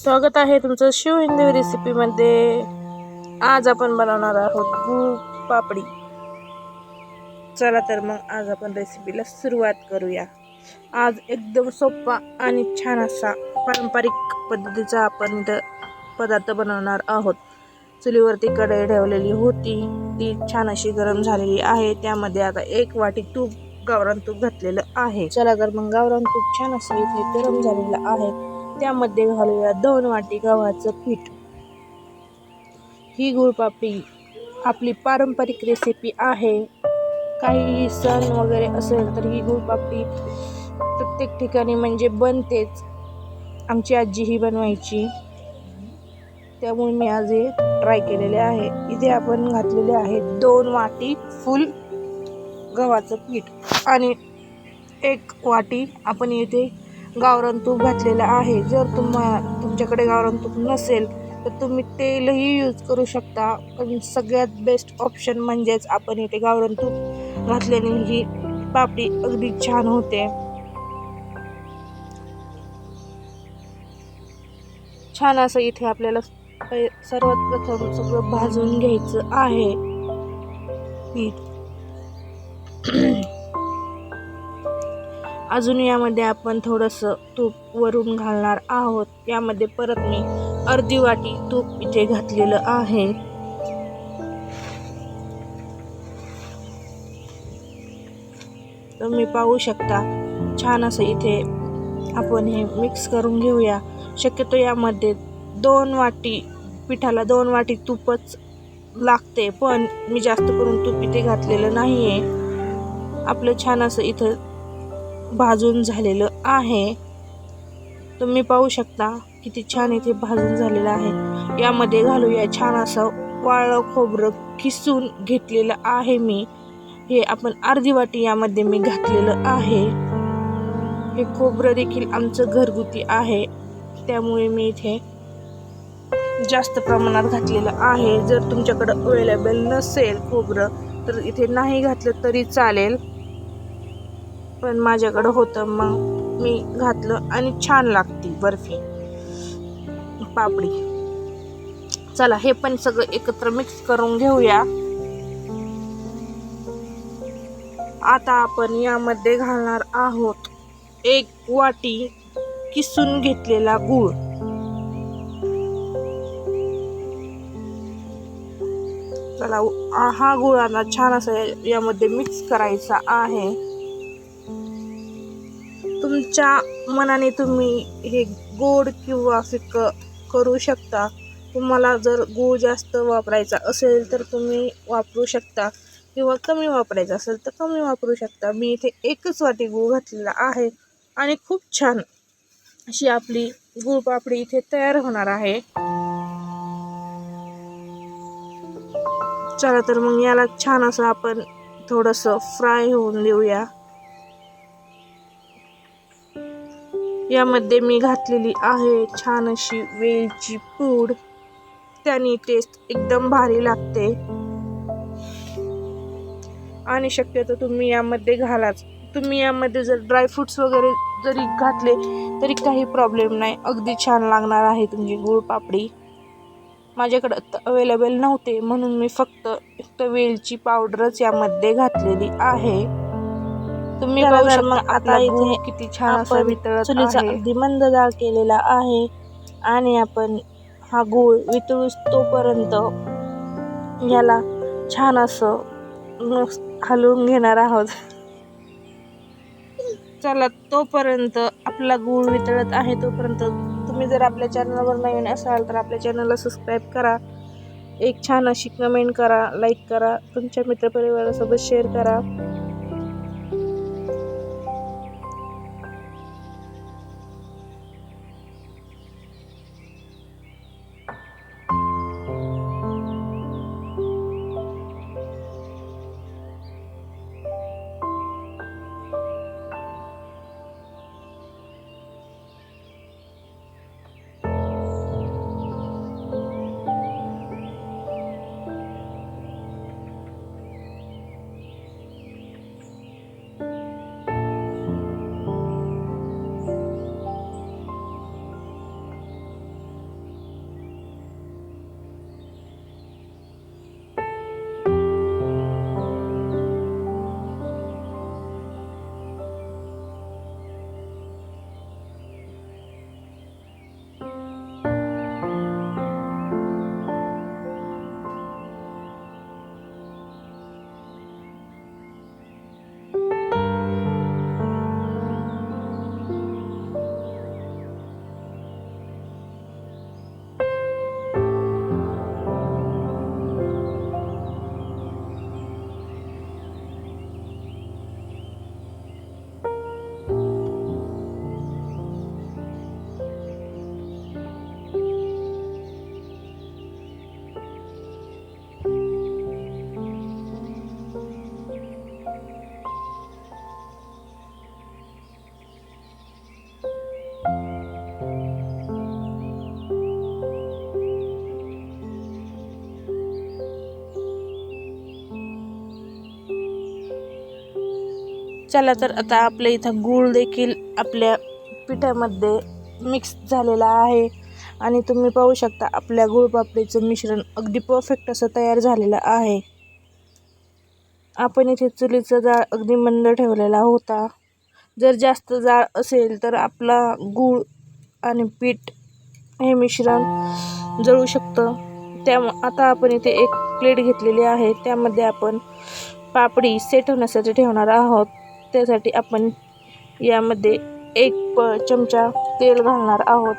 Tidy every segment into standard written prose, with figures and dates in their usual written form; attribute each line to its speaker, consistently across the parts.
Speaker 1: स्वागत आहे तुमचं शिव हिंदी रेसिपीमध्ये। आज आपण बनवणार आहोत गूळ पापडी। चला तर मग आज आपण रेसिपीला सुरुवात करूया। आज एकदम सोपा आणि छान असा पारंपरिक पद्धतीचा आपण पदार्थ बनवणार आहोत। चुलीवरती कढई ठेवलेली होती, ती छान अशी गरम झालेली आहे। त्यामध्ये आता 1 वाटी तूप, गावरान तूप घातलेलं आहे। चला तर मग गावरान तूप छान असं इथे गरम झालेलं आहे, त्यामध्ये घालूया 2 वाटी गव्हाचं पीठ। ही गुळपापडी आपली पारंपरिक रेसिपी आहे। काही सण वगैरे असेल तर ही गुळपापडी प्रत्येक ठिकाणी म्हणजे बनतेच। आमची आजी ही बनवायची, त्यामुळे मी आज हे ट्राय केलेले आहे। इथे आपण घातलेले आहे 2 वाटी फुल गव्हाचं पीठ आणि 1 वाटी आपण इथे गावरान तूप घातलेलं आहे। जर तुमच्याकडे गावरान तूप नसेल तर तुम्ही तेलही यूज करू शकता, पण सगळ्यात बेस्ट ऑप्शन म्हणजेच आपण इथे गावरान तूप घातल्याने ही पापडी अगदी छान होते। छान असं इथे आपल्याला सर्वात प्रथम सगळं भाजून घ्यायचं आहे पीठ। अजून यामध्ये आपण थोडंसं तूप वरून घालणार आहोत। यामध्ये परत मी अर्धी वाटी तूप इथे घातलेलं आहे। तुम्ही पाहू शकता, छान असं इथे आपण हे मिक्स करून घेऊया। शक्यतो यामध्ये 2 वाटी पिठाला 2 वाटी तूपच लागते, पण मी जास्त करून तूप इथे घातलेलं नाहीये। आपलं छान असं इथं भाजून झालेलं आहे। तुम्ही पाहू शकता किती छान इथे भाजून झालेलं आहे। यामध्ये घालूया छान असं वाळलं खोबरं किसून घेतलेलं आहे मी। हे आपण अर्धी वाटी यामध्ये मी घातलेलं आहे। हे खोबरं देखील आमचं घरगुती आहे, त्यामुळे मी इथे जास्त प्रमाणात घातलेलं आहे। जर तुमच्याकडे अवेलेबल नसेल खोबरं तर इथे नाही घातलं तरी चालेल, पण माझ्याकडे होतं मग मी घातलं आणि छान लागते बर्फी पापडी। चला हे पण सगळं एकत्र मिक्स करून घेऊया। आता आपण यामध्ये घालणार आहोत 1 वाटी किसून घेतलेला गूळ। चला हा गूळ आता छान असं यामध्ये मिक्स करायचा आहे। तुमच्या मनाने तुम्ही हे गोड किंवा फिकं करू शकता। तुम्हाला जर गूळ जास्त वापरायचा असेल तर तुम्ही वापरू शकता, किंवा कमी वापरायचा असेल तर कमी वापरू शकता। मी इथे 1च वाटी गूळ घातलेला आहे आणि खूप छान अशी आपली गुळपापडी इथे तयार होणार आहे। चला तर मग याला छान असं आपण थोडंसं फ्राय होऊन देऊया। यामध्ये मी घातलेली आहे छान अशी वेलची पूड, त्याने टेस्ट एकदम भारी लागते। आणि शक्यतो तुम्ही यामध्ये घालाच। तुम्ही यामध्ये जर ड्रायफ्रुट्स वगैरे जरी घातले तरी काही प्रॉब्लेम नाही, अगदी छान लागणार आहे तुमची गुळपापडी। माझ्याकडे अवेलेबल नव्हते म्हणून मी फक्त वेलची पावडरच यामध्ये घातलेली आहे। तुम्ही पाहू शकता आता इथे किती छान असं वितळत चुलीचा अगदी मंद जाळ केलेला आहे आणि आपण हा गूळ वितळूस तोपर्यंत याला छान असं हलवून घेणार आहोत। चला तोपर्यंत आपला गूळ वितळत आहे तोपर्यंत तुम्ही जर आपल्या चॅनलवर नवीन असाल तर आपल्या चॅनलला सबस्क्राईब करा, एक छान अशी कमेंट करा, लाईक करा, तुमच्या मित्रपरिवारासोबत शेअर करा। चला तर आता आपल्या इथं गूळ देखील आपल्या पिठामध्ये मिक्स झालेला आहे आणि तुम्ही पाहू शकता आपल्या गुळपापडीचं मिश्रण अगदी परफेक्ट असं तयार झालेलं आहे. आपण इथे चुलीचा जाळ अगदी मंद ठेवलेला होता. जर जास्त जाळ असेल तर आपला गूळ आणि पीठ हे मिश्रण जळू शकतं. आता आपण इथे एक प्लेट घेतलेली आहे, त्यामध्ये आपण पापडी सेट होण्यासाठी ठेवणार आहोत. त्यासाठी आपण यामध्ये 1 चमचा तेल घालणार आहोत.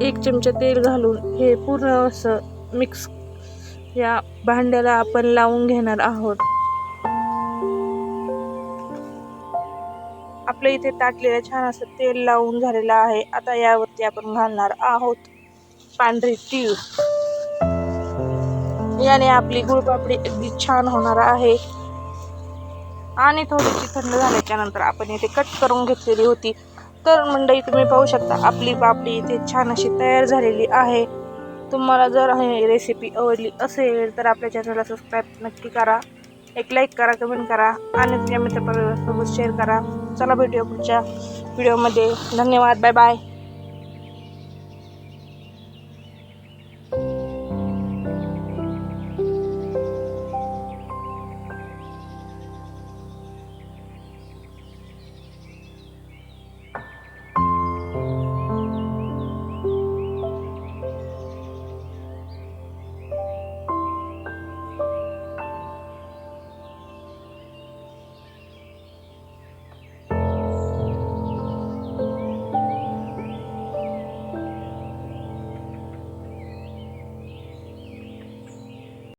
Speaker 1: एक चमचा तेल घालून हे पूर्ण असं मिक्स या भांड्याला आपण लावून घेणार आहोत. आपल्या इथे ताटलेलं छान असं तेल लावून झालेलं आहे. आता यावरती आपण घालणार आहोत पांढरी तीळ. याने आपली गुळपापडी अगदी छान होणार आहे. आणि थोडीशी थंड झाल्याच्या नंतर आपण इथे कट करून घेतलेली होती. तर मंडळी तुम्ही पाहू शकता आपली पापडी इथे छान अशी तयार झालेली आहे. तुम्हाला जर ही रेसिपी आवडली असेल तर आपल्या चॅनलला सबस्क्राईब नक्की करा, एक लाईक करा, कमेंट करा आणि तुमच्या मित्रपरिवारासोबत शेअर करा. चला भेटूया पुढच्या व्हिडिओमध्ये. धन्यवाद. Bye bye.